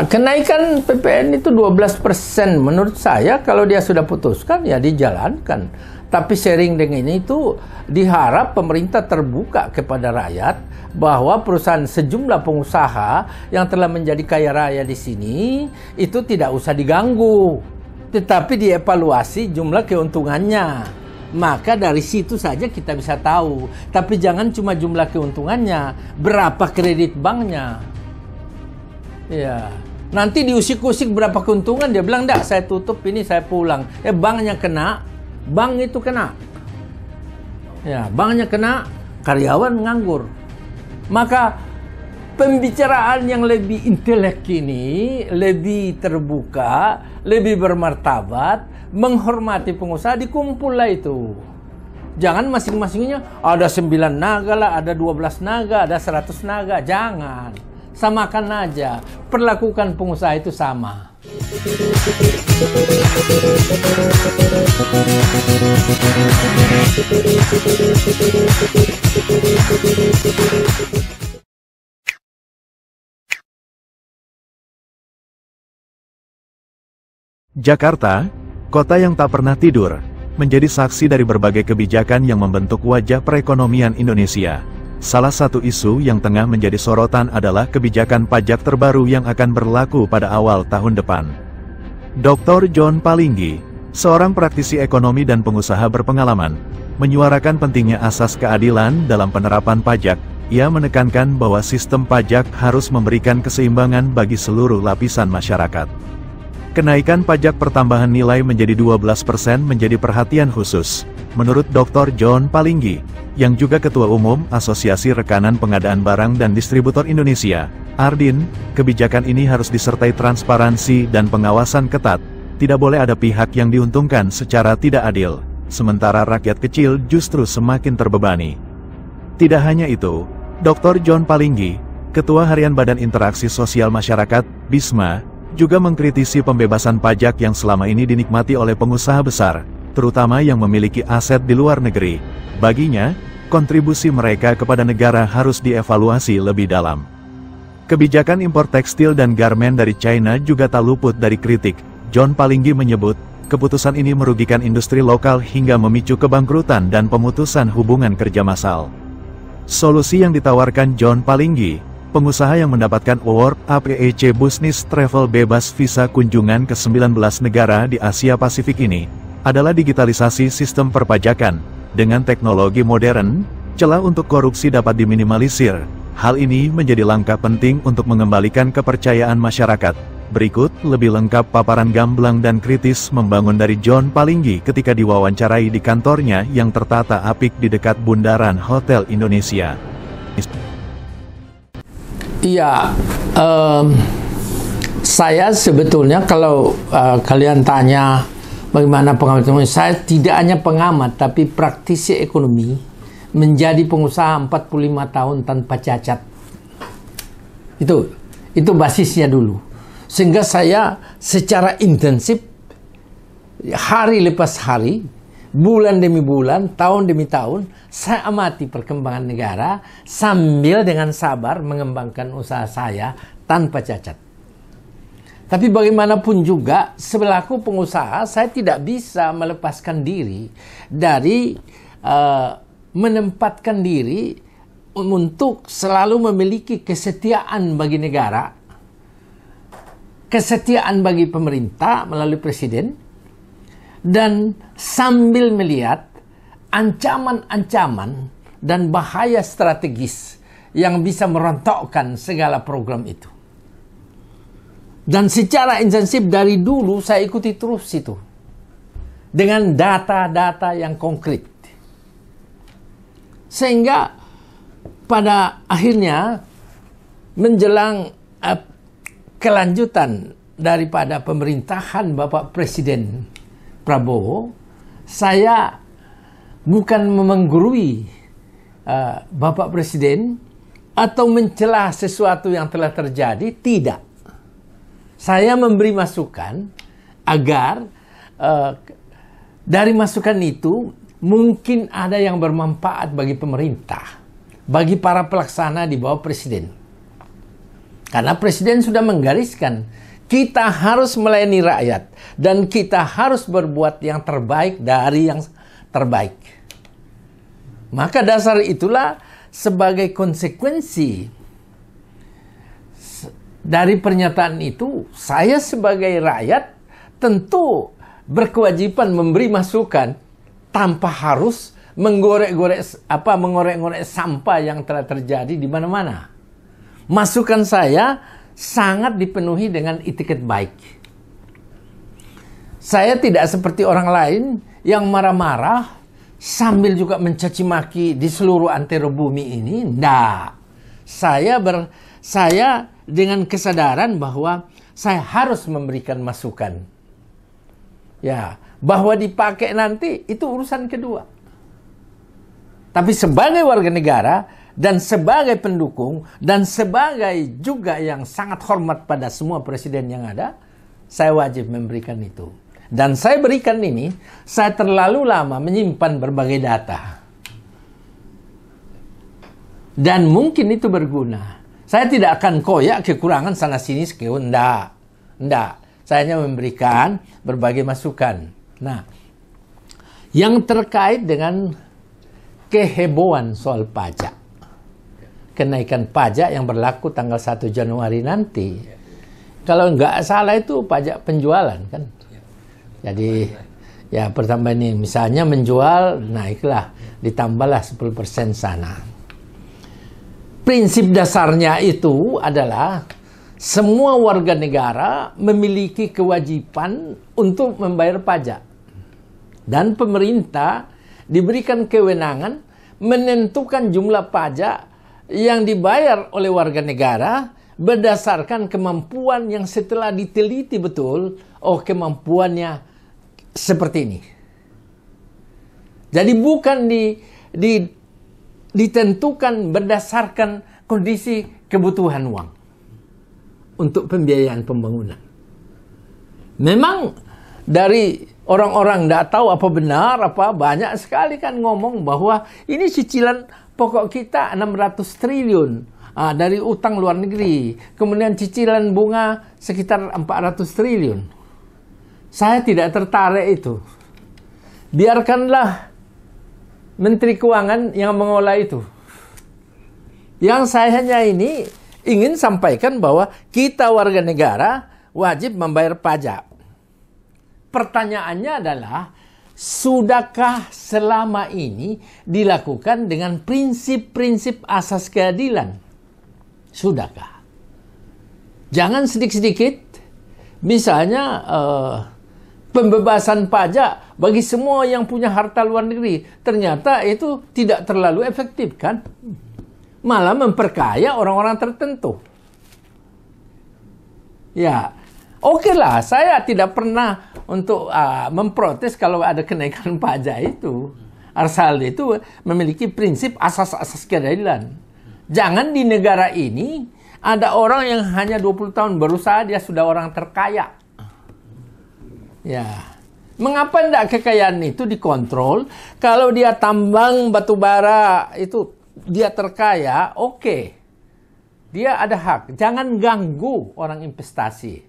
Kenaikan PPN itu 12%. Menurut saya kalau dia sudah putuskan ya dijalankan. Tapi sharing dengan ini itu diharap pemerintah terbuka kepada rakyat bahwa perusahaan sejumlah pengusaha yang telah menjadi kaya raya di sini itu tidak usah diganggu, tetapi dievaluasi jumlah keuntungannya. Maka dari situ saja kita bisa tahu. Tapi jangan cuma jumlah keuntungannya, berapa kredit banknya. Ya, nanti diusik-usik berapa keuntungan, dia bilang, "Enggak, saya tutup ini, saya pulang." Banknya kena, bank itu kena. Ya, banknya kena, karyawan nganggur. Maka pembicaraan yang lebih intelek ini, lebih terbuka, lebih bermartabat, menghormati pengusaha, dikumpullah itu. Jangan masing-masingnya ada 9 naga lah, ada 12 naga, ada 100 naga. Jangan. Samakan aja. Perlakukan pengusaha itu sama. Jakarta, kota yang tak pernah tidur, menjadi saksi dari berbagai kebijakan yang membentuk wajah perekonomian Indonesia. Salah satu isu yang tengah menjadi sorotan adalah kebijakan pajak terbaru yang akan berlaku pada awal tahun depan. Dr. John Palinggi, seorang praktisi ekonomi dan pengusaha berpengalaman, menyuarakan pentingnya asas keadilan dalam penerapan pajak. Ia menekankan bahwa sistem pajak harus memberikan keseimbangan bagi seluruh lapisan masyarakat. Kenaikan pajak pertambahan nilai menjadi 12% menjadi perhatian khusus. Menurut Dr. John Palinggi, yang juga Ketua Umum Asosiasi Rekanan Pengadaan Barang dan Distributor Indonesia, Ardin, kebijakan ini harus disertai transparansi dan pengawasan ketat. Tidak boleh ada pihak yang diuntungkan secara tidak adil, sementara rakyat kecil justru semakin terbebani. Tidak hanya itu, Dr. John Palinggi, Ketua Harian Badan Interaksi Sosial Masyarakat, BISMA, juga mengkritisi pembebasan pajak yang selama ini dinikmati oleh pengusaha besar, terutama yang memiliki aset di luar negeri. Baginya, kontribusi mereka kepada negara harus dievaluasi lebih dalam. Kebijakan impor tekstil dan garmen dari China juga tak luput dari kritik. John Palinggi menyebut, keputusan ini merugikan industri lokal hingga memicu kebangkrutan dan pemutusan hubungan kerja massal. Solusi yang ditawarkan John Palinggi, pengusaha yang mendapatkan award APEC Business Travel bebas visa kunjungan ke 19 negara di Asia Pasifik ini, adalah digitalisasi sistem perpajakan. Dengan teknologi modern, celah untuk korupsi dapat diminimalisir. Hal ini menjadi langkah penting untuk mengembalikan kepercayaan masyarakat. Berikut lebih lengkap paparan gamblang dan kritis membangun dari John Palinggi ketika diwawancarai di kantornya yang tertata apik di dekat Bundaran Hotel Indonesia. Iya, saya sebetulnya kalau kalian tanya bagaimana pengamat, saya tidak hanya pengamat tapi praktisi ekonomi, menjadi pengusaha 45 tahun tanpa cacat. Itu basisnya dulu. Sehingga saya secara intensif hari lepas hari, bulan demi bulan, tahun demi tahun, saya amati perkembangan negara sambil dengan sabar mengembangkan usaha saya tanpa cacat. Tapi bagaimanapun juga, sebelaku pengusaha, saya tidak bisa melepaskan diri dari menempatkan diri untuk selalu memiliki kesetiaan bagi negara, kesetiaan bagi pemerintah melalui presiden, dan sambil melihat ancaman-ancaman dan bahaya strategis yang bisa merontokkan segala program itu. Dan secara intensif dari dulu saya ikuti terus itu. Dengan data-data yang konkret. Sehingga pada akhirnya menjelang kelanjutan daripada pemerintahan Bapak Presiden Prabowo, saya bukan menggurui Bapak Presiden atau mencela sesuatu yang telah terjadi, tidak. Saya memberi masukan agar dari masukan itu mungkin ada yang bermanfaat bagi pemerintah, bagi para pelaksana di bawah presiden. Karena Presiden sudah menggariskan, kita harus melayani rakyat dan kita harus berbuat yang terbaik dari yang terbaik. Maka dasar itulah sebagai konsekuensi dari pernyataan itu, saya sebagai rakyat tentu berkewajiban memberi masukan tanpa harus mengorek-ngorek sampah yang telah terjadi di mana-mana. Masukan saya sangat dipenuhi dengan etiket baik. Saya tidak seperti orang lain yang marah-marah sambil juga mencaci maki di seluruh antero bumi ini. Tidak. Saya dengan kesadaran bahwa saya harus memberikan masukan. Ya, bahwa dipakai nanti itu urusan kedua. Tapi sebagai warga negara dan sebagai pendukung dan sebagai juga yang sangat hormat pada semua presiden yang ada, saya wajib memberikan itu. Dan saya berikan ini, saya terlalu lama menyimpan berbagai data. Dan mungkin itu berguna. Saya tidak akan koyak kekurangan sana sini sekian. Enggak. Saya hanya memberikan berbagai masukan. Nah, yang terkait dengan kehebohan soal pajak. Kenaikan pajak yang berlaku tanggal 1 Januari nanti. Kalau nggak salah itu pajak penjualan kan. Jadi ya pertama ini misalnya menjual naiklah, ditambahlah 10% sana. Prinsip dasarnya itu adalah semua warga negara memiliki kewajiban untuk membayar pajak. Dan pemerintah diberikan kewenangan menentukan jumlah pajak yang dibayar oleh warga negara berdasarkan kemampuan yang setelah diteliti betul, kemampuannya seperti ini. Jadi bukan ditentukan berdasarkan kondisi kebutuhan uang untuk pembiayaan pembangunan. Memang dari orang-orang tidak tahu apa benar, banyak sekali kan ngomong bahwa ini cicilan pokok kita 600 triliun dari utang luar negeri. Kemudian cicilan bunga sekitar 400 triliun. Saya tidak tertarik itu. Biarkanlah Menteri Keuangan yang mengolah itu. Yang saya hanya ini ingin sampaikan bahwa kita warga negara wajib membayar pajak. Pertanyaannya adalah, sudahkah selama ini dilakukan dengan prinsip-prinsip asas keadilan? Sudahkah? Jangan sedikit-sedikit, misalnya pembebasan pajak bagi semua yang punya harta luar negeri. Ternyata itu tidak terlalu efektif kan? Malah memperkaya orang-orang tertentu. Ya, oke lah, saya tidak pernah untuk memprotes kalau ada kenaikan pajak itu. Asal itu memiliki prinsip asas-asas keadilan. Jangan di negara ini ada orang yang hanya 20 tahun berusaha, dia sudah orang terkaya. Ya, mengapa tidak kekayaan itu dikontrol? Kalau dia tambang batu bara itu dia terkaya, oke. Dia ada hak. Jangan ganggu orang investasi.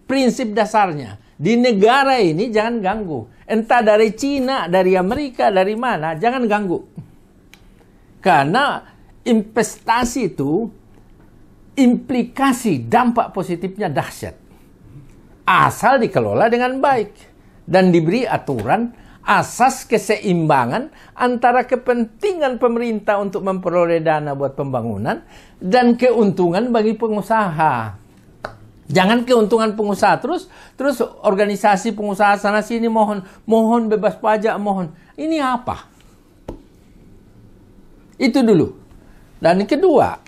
Prinsip dasarnya. Di negara ini jangan ganggu. Entah dari Cina, dari Amerika, dari mana, jangan ganggu. Karena investasi itu implikasi dampak positifnya dahsyat. Asal dikelola dengan baik dan diberi aturan asas keseimbangan antara kepentingan pemerintah untuk memperoleh dana buat pembangunan dan keuntungan bagi pengusaha. Jangan keuntungan pengusaha terus organisasi pengusaha sana sini mohon bebas pajak, mohon. Ini apa? Itu dulu. Dan kedua,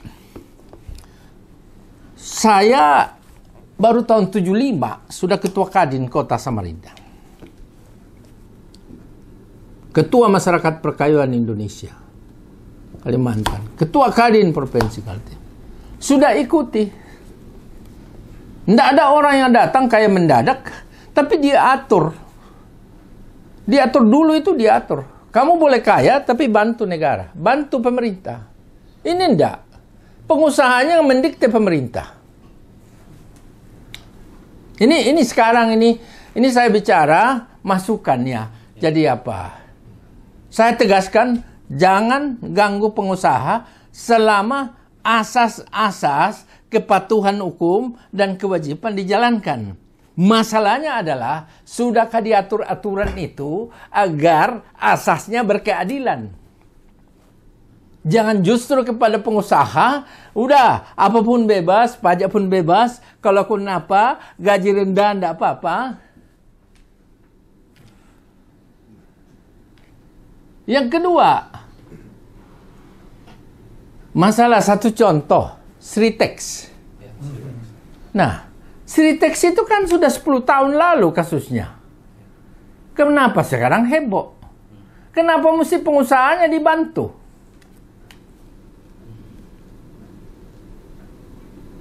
saya baru tahun 75 sudah ketua Kadin Kota Samarinda. Ketua Masyarakat Perkayuan Indonesia Kalimantan. Ketua Kadin Provinsi Kaltim. Sudah ikuti. Tidak ada orang yang datang kayak mendadak, tapi dia atur. Diatur dulu itu diatur. Kamu boleh kaya, tapi bantu negara, bantu pemerintah. Ini enggak. Pengusahanya yang mendikte pemerintah. Ini sekarang ini saya bicara masukannya. Jadi apa? Saya tegaskan, jangan ganggu pengusaha selama asas-asas kepatuhan hukum dan kewajiban dijalankan. Masalahnya adalah, sudahkah diatur aturan itu agar asasnya berkeadilan? Jangan justru kepada pengusaha, udah apapun bebas, pajak pun bebas, kalau kenapa gaji rendah enggak apa-apa. Yang kedua, masalah satu contoh, Sritex. Nah, Sritex itu kan sudah 10 tahun lalu kasusnya. Kenapa sekarang heboh? Kenapa mesti pengusahanya dibantu?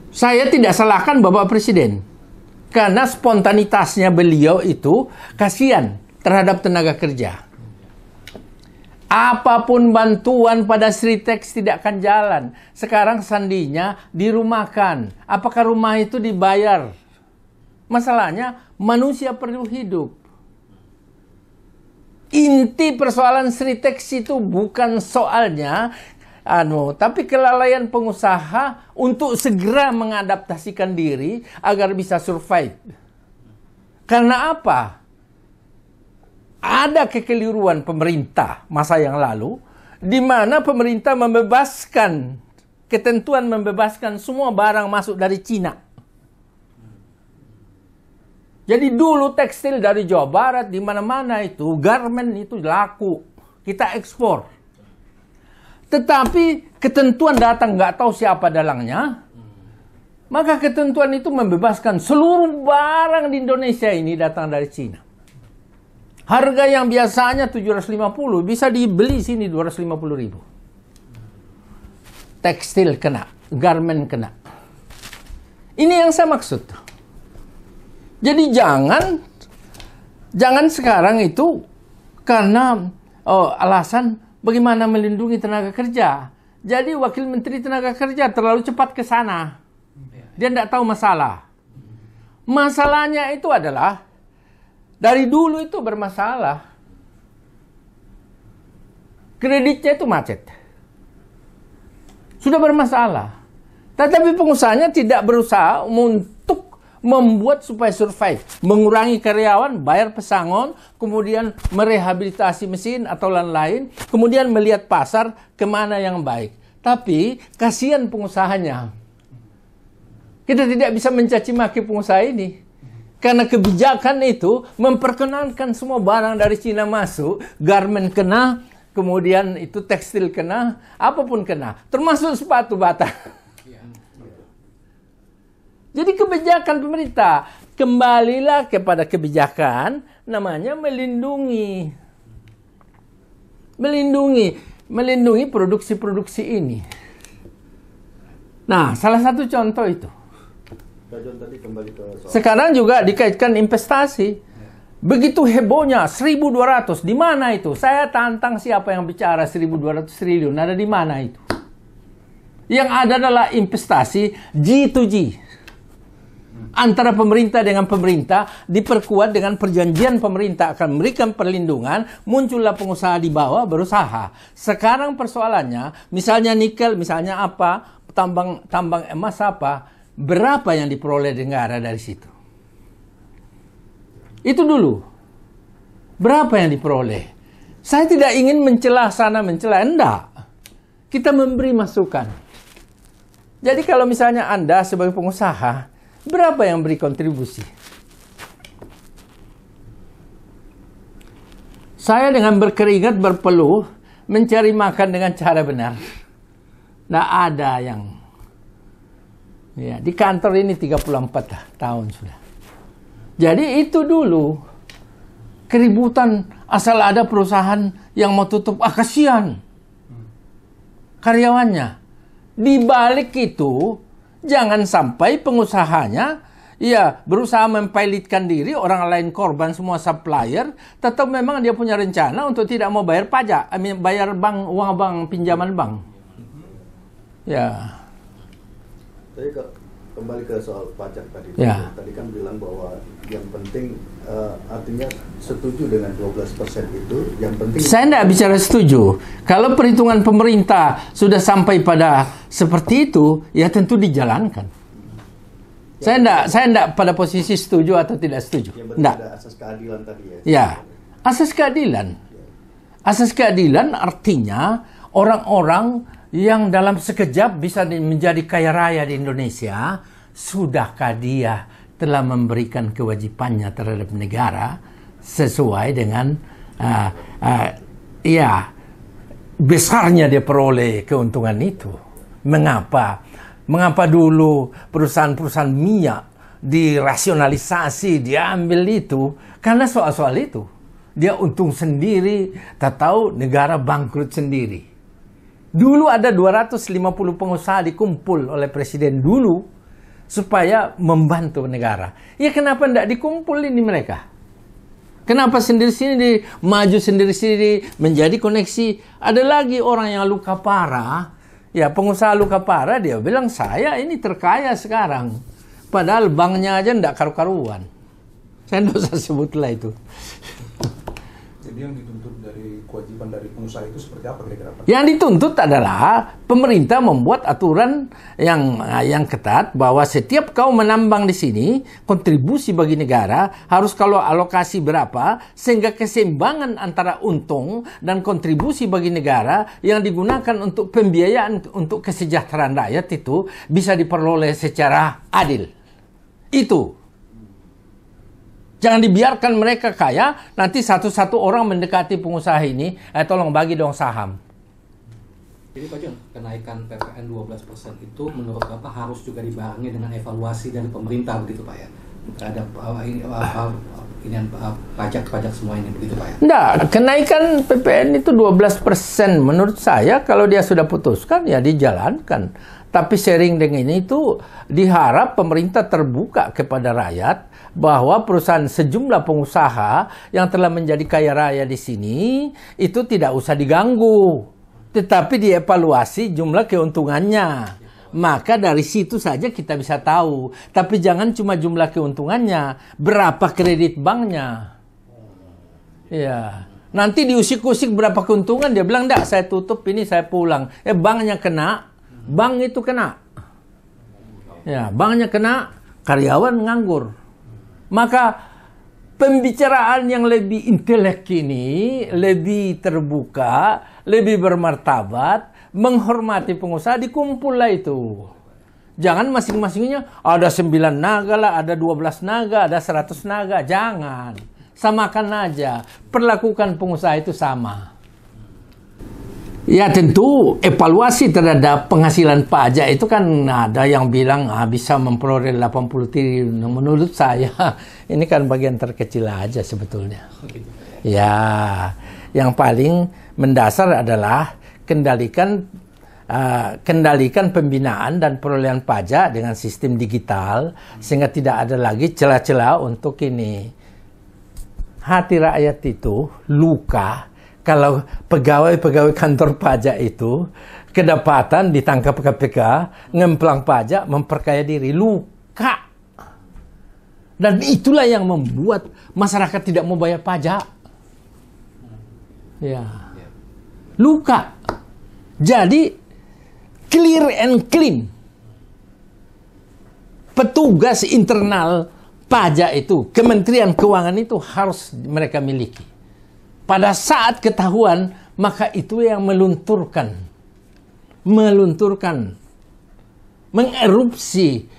Saya tidak salahkan Bapak Presiden. Karena spontanitasnya beliau itu kasihan terhadap tenaga kerja. Apapun bantuan pada Sritex tidak akan jalan. Sekarang sandinya dirumahkan. Apakah rumah itu dibayar? Masalahnya manusia perlu hidup. Inti persoalan Sritex itu bukan soalnya tapi kelalaian pengusaha untuk segera mengadaptasikan diri agar bisa survive. Karena apa? Ada kekeliruan pemerintah masa yang lalu, di mana pemerintah membebaskan, ketentuan membebaskan semua barang masuk dari Cina. Jadi dulu tekstil dari Jawa Barat, di mana-mana itu, garment itu laku. Kita ekspor. Tetapi ketentuan datang nggak tahu siapa dalangnya. Maka ketentuan itu membebaskan seluruh barang di Indonesia ini datang dari Cina. Harga yang biasanya 750 bisa dibeli sini 250.000. Tekstil kena, garment kena. Ini yang saya maksud. Jadi jangan sekarang itu karena alasan bagaimana melindungi tenaga kerja. Jadi Wakil Menteri Tenaga Kerja terlalu cepat ke sana. Dia tidak tahu masalah. Masalahnya itu adalah dari dulu itu bermasalah. Kreditnya itu macet. Sudah bermasalah. Tetapi pengusahanya tidak berusaha untuk membuat supaya survive. Mengurangi karyawan, bayar pesangon, kemudian merehabilitasi mesin atau lain-lain, kemudian melihat pasar kemana yang baik. Tapi kasihan pengusahanya. Kita tidak bisa mencaci maki pengusaha ini. Karena kebijakan itu memperkenankan semua barang dari Cina masuk, garment kena, kemudian itu tekstil kena, apapun kena, termasuk sepatu bata. Jadi kebijakan pemerintah, kembalilah kepada kebijakan, namanya melindungi produksi-produksi ini. Nah, salah satu contoh itu. Sekarang juga dikaitkan investasi. Begitu hebohnya 1.200, di mana itu? Saya tantang siapa yang bicara 1.200 triliun, ada di mana itu? Yang ada adalah investasi G2G. Antara pemerintah dengan pemerintah diperkuat dengan perjanjian pemerintah akan memberikan perlindungan, muncullah pengusaha di bawah berusaha. Sekarang persoalannya, misalnya nikel, misalnya apa, tambang emas apa, berapa yang diperoleh negara dari situ? Itu dulu. Berapa yang diperoleh? Saya tidak ingin mencela sana, mencela, enggak. Kita memberi masukan. Jadi kalau misalnya Anda sebagai pengusaha, berapa yang beri kontribusi? Saya dengan berkeringat, berpeluh, mencari makan dengan cara benar. Nggak ada yang... Ya, di kantor ini 34 tahun sudah. Jadi itu dulu. Keributan asal ada perusahaan yang mau tutup. Kasihan karyawannya. Di balik itu, jangan sampai pengusahanya berusaha mempilotkan diri, orang lain korban, semua supplier, tetap memang dia punya rencana untuk tidak mau bayar pajak, bayar uang bank, pinjaman bank. Ya. Tapi kembali ke soal pajak tadi. Ya. Tadi kan bilang bahwa yang penting artinya setuju dengan 12% itu, yang penting. Saya tidak bicara setuju. Kalau perhitungan pemerintah sudah sampai pada seperti itu, ya tentu dijalankan. Ya, saya tidak pada posisi setuju atau tidak setuju. Tidak. Ada asas keadilan tadi ya. Ya, asas keadilan. Asas keadilan artinya orang-orang yang dalam sekejap bisa menjadi kaya raya di Indonesia, sudahkah dia telah memberikan kewajibannya terhadap negara sesuai dengan besarnya dia peroleh keuntungan itu. Mengapa dulu perusahaan-perusahaan minyak dirasionalisasi, diambil itu? Karena soal-soal itu. Dia untung sendiri, tak tahu negara bangkrut sendiri. Dulu ada 250 pengusaha dikumpul oleh presiden dulu supaya membantu negara. Ya kenapa tidak dikumpul ini mereka? Kenapa sendiri-sendiri, maju sendiri-sendiri, menjadi koneksi? Ada lagi orang yang luka parah. Ya pengusaha luka parah, dia bilang saya ini terkaya sekarang. Padahal banknya aja tidak karu-karuan. Saya tidak usah sebutlah itu. Jadi yang dituntut dari kewajiban dari pengusaha itu seperti apa kira-kira? Yang dituntut adalah pemerintah membuat aturan yang ketat bahwa setiap kau menambang di sini, kontribusi bagi negara harus kalau alokasi berapa, sehingga keseimbangan antara untung dan kontribusi bagi negara yang digunakan untuk pembiayaan untuk kesejahteraan rakyat itu bisa diperoleh secara adil. Itu. Jangan dibiarkan mereka kaya, nanti satu-satu orang mendekati pengusaha ini, tolong bagi dong saham. Jadi Pak John, kenaikan PPN 12% itu menurut Bapak harus juga dibarengi dengan evaluasi dari pemerintah begitu Pak ya? Terhadap pajak-pajak semua ini begitu Pak ya? Enggak, kenaikan PPN itu 12%. Menurut saya kalau dia sudah putuskan ya dijalankan. Tapi sharing dengan ini itu diharap pemerintah terbuka kepada rakyat bahwa perusahaan sejumlah pengusaha yang telah menjadi kaya raya di sini itu tidak usah diganggu, tetapi dievaluasi jumlah keuntungannya. Maka dari situ saja kita bisa tahu. Tapi jangan cuma jumlah keuntungannya, berapa kredit banknya. Ya. Nanti diusik-usik berapa keuntungan, dia bilang enggak, saya tutup ini, saya pulang. Banknya kena. Bank itu kena. Ya, banknya kena, karyawan nganggur. Maka pembicaraan yang lebih intelek ini, lebih terbuka, lebih bermartabat, menghormati pengusaha, dikumpullah itu. Jangan masing-masingnya ada 9 naga lah, ada 12 naga, ada 100 naga. Jangan. Samakan aja. Perlakukan pengusaha itu sama. Ya tentu evaluasi terhadap penghasilan pajak itu kan ada yang bilang bisa memperoleh 80 triliun. Menurut saya ini kan bagian terkecil aja sebetulnya. Ya, yang paling mendasar adalah kendalikan pembinaan dan perolehan pajak dengan sistem digital sehingga tidak ada lagi celah-celah untuk ini. Hati rakyat itu luka. Kalau pegawai-pegawai kantor pajak itu kedapatan ditangkap KPK, ngemplang pajak, memperkaya diri, luka. Dan itulah yang membuat masyarakat tidak mau bayar pajak. Ya. Luka. Jadi clear and clean. Petugas internal pajak itu, Kementerian Keuangan itu harus mereka miliki. Pada saat ketahuan, maka itu yang melunturkan, mengerupsi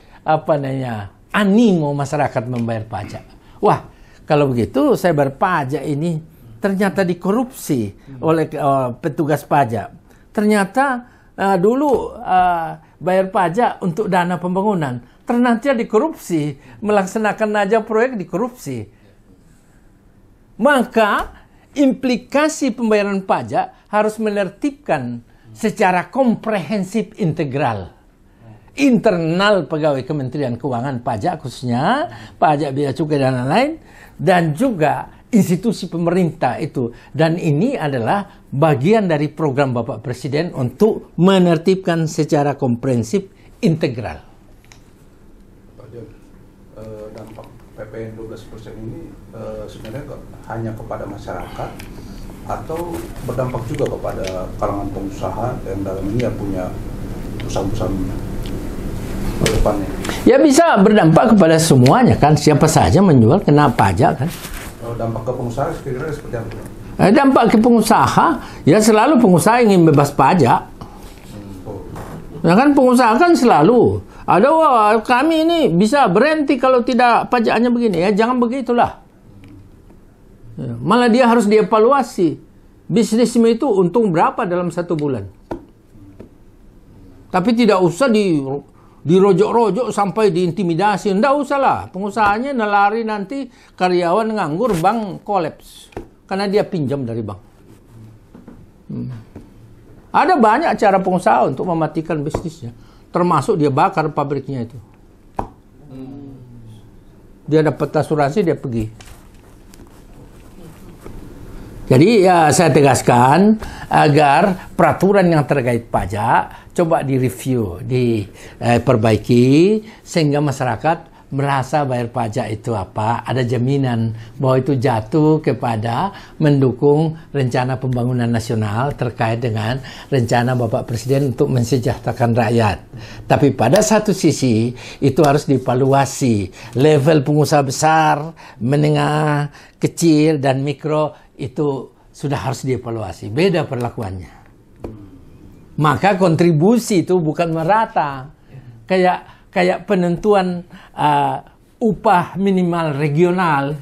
animo masyarakat membayar pajak. Wah, kalau begitu saya bayar pajak ini ternyata dikorupsi oleh petugas pajak. Ternyata dulu bayar pajak untuk dana pembangunan, ternyata dikorupsi, melaksanakan aja proyek dikorupsi. Maka implikasi pembayaran pajak harus menertibkan secara komprehensif integral. Internal pegawai Kementerian Keuangan pajak khususnya, pajak bea cukai dan lain-lain, dan juga institusi pemerintah itu. Dan ini adalah bagian dari program Bapak Presiden untuk menertibkan secara komprehensif integral. PPN 12% ini sebenarnya hanya kepada masyarakat atau berdampak juga kepada kalangan pengusaha yang dalam ini ya punya usaha-usaha ke depannya? Ya bisa berdampak kepada semuanya kan, siapa saja menjual kena pajak kan. Dampak ke pengusaha kira-kira seperti apa? Dampak ke pengusaha, ya selalu pengusaha ingin bebas pajak. Ya kan pengusaha kan selalu ada, wah kami ini bisa berhenti kalau tidak pajaknya begini. Ya jangan begitulah. Ya, malah dia harus dievaluasi. Bisnismu itu untung berapa dalam 1 bulan. Tapi tidak usah dirojok-rojok sampai diintimidasi. Tidak usah lah. Pengusahanya nelari nanti karyawan nganggur, bank kolaps. Karena dia pinjam dari bank. Ada banyak cara pengusaha untuk mematikan bisnisnya. Termasuk dia bakar pabriknya itu. Dia dapat asuransi, dia pergi. Jadi ya saya tegaskan agar peraturan yang terkait pajak coba direview, diperbaiki sehingga masyarakat merasa bayar pajak itu apa, ada jaminan bahwa itu jatuh kepada mendukung rencana pembangunan nasional terkait dengan rencana Bapak Presiden untuk mensejahterakan rakyat. Tapi pada satu sisi itu harus dievaluasi level pengusaha besar, menengah, kecil dan mikro itu sudah harus dievaluasi. Beda perlakuannya. Maka kontribusi itu bukan merata. Kayak penentuan upah minimal regional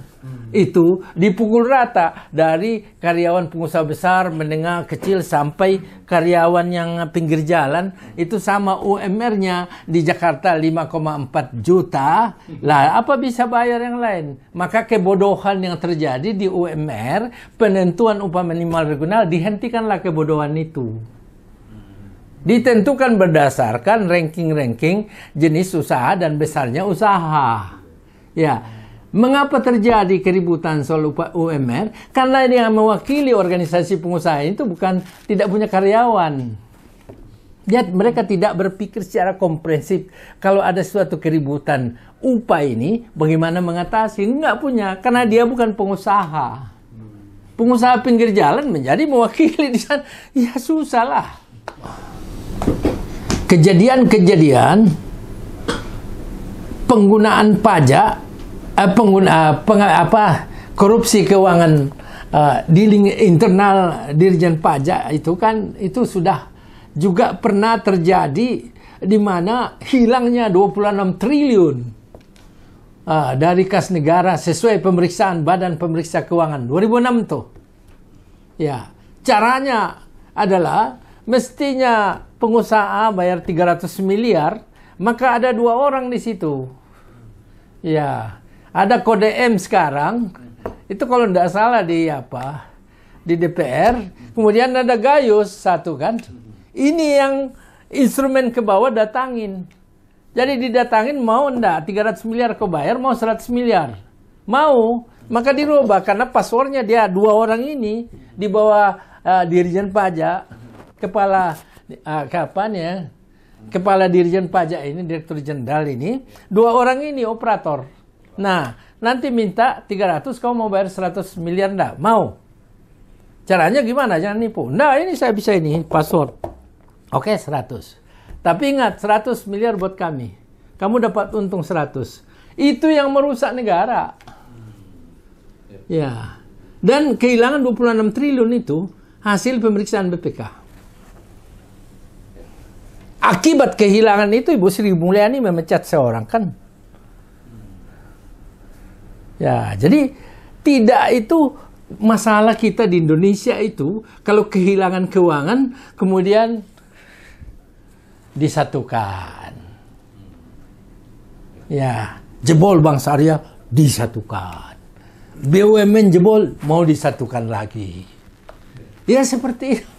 itu dipukul rata dari karyawan pengusaha besar, menengah, kecil sampai karyawan yang pinggir jalan itu sama UMR-nya di Jakarta 5,4 juta. Lah apa bisa bayar yang lain? Maka kebodohan yang terjadi di UMR penentuan upah minimal regional, dihentikanlah kebodohan itu. Ditentukan berdasarkan ranking-ranking jenis usaha dan besarnya usaha. Ya, mengapa terjadi keributan soal upah UMR? Karena yang mewakili organisasi pengusaha itu bukan tidak punya karyawan. Mereka tidak berpikir secara komprehensif. Kalau ada suatu keributan upah ini, bagaimana mengatasi? Enggak punya, karena dia bukan pengusaha. Pengusaha pinggir jalan menjadi mewakili di sana. Ya susah lah. Kejadian-kejadian penggunaan pajak, korupsi keuangan di internal Dirjen Pajak itu kan itu sudah juga pernah terjadi, di mana hilangnya 26 triliun dari kas negara sesuai pemeriksaan Badan Pemeriksa Keuangan 2006 tuh. Ya, caranya adalah mestinya pengusaha bayar 300 miliar, maka ada 2 orang di situ. Ya, ada kode M sekarang. Itu kalau tidak salah di DPR. Kemudian ada Gayus 1 kan. Ini yang instrumen ke bawah datangin. Jadi didatangin mau enggak 300 miliar kau bayar, mau 100 miliar. Mau, maka dirubah karena passwordnya dia 2 orang ini di bawah Dirjen Pajak. Kepala Dirjen Pajak ini, Direktur Jenderal ini, 2 orang ini operator. Nah, nanti minta 300, kau mau bayar 100 miliar enggak? Mau. Caranya gimana? Jangan nipu. Nah, ini saya bisa ini, password. Oke, 100. Tapi ingat, 100 miliar buat kami. Kamu dapat untung 100. Itu yang merusak negara. Ya. Dan kehilangan 26 triliun itu hasil pemeriksaan BPK. Akibat kehilangan itu Ibu Sri Mulyani memecat seorang kan. Ya, jadi tidak itu masalah kita di Indonesia itu kalau kehilangan keuangan kemudian disatukan. Ya, jebol Bank Syariah disatukan. BUMN jebol mau disatukan lagi. Ya seperti itu.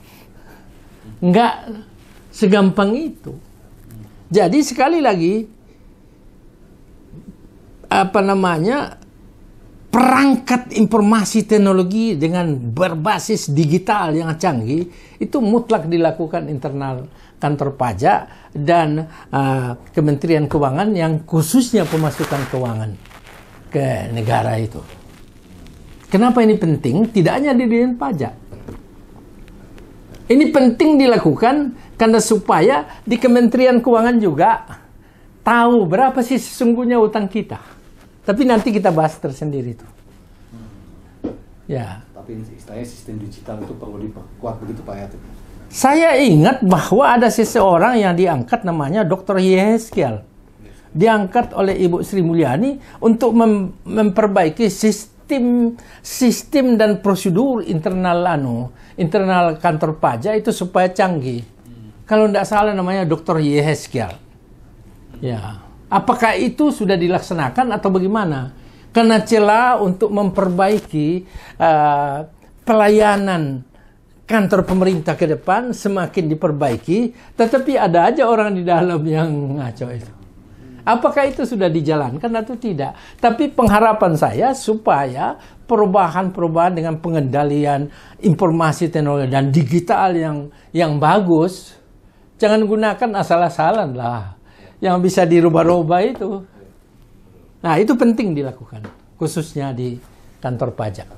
Enggak segampang itu. Jadi sekali lagi perangkat informasi teknologi dengan berbasis digital yang canggih itu mutlak dilakukan internal kantor pajak dan Kementerian Keuangan yang khususnya pemasukan keuangan. ke negara itu. Kenapa ini penting? Tidak hanya di Dirjen Pajak. Ini penting dilakukan karena supaya di Kementerian Keuangan juga tahu berapa sih sesungguhnya utang kita. Tapi nanti kita bahas tersendiri itu. Ya. Tapi istilahnya sistem digital itu perlu diperkuat begitu Pak ya. Saya ingat bahwa ada seseorang yang diangkat namanya Dr. Yehezkiel. Diangkat oleh Ibu Sri Mulyani untuk memperbaiki sistem dan prosedur internal kantor pajak itu supaya canggih. Kalau tidak salah namanya Dr. Yehezkiel. Ya, apakah itu sudah dilaksanakan atau bagaimana? Karena celah untuk memperbaiki pelayanan kantor pemerintah ke depan semakin diperbaiki, tetapi ada aja orang di dalam yang ngaco itu. Apakah itu sudah dijalankan atau tidak? Tapi pengharapan saya supaya perubahan-perubahan dengan pengendalian informasi teknologi dan digital yang bagus, jangan gunakan asal-asalan lah. Yang bisa dirubah-rubah itu. Nah, itu penting dilakukan, khususnya di kantor pajak.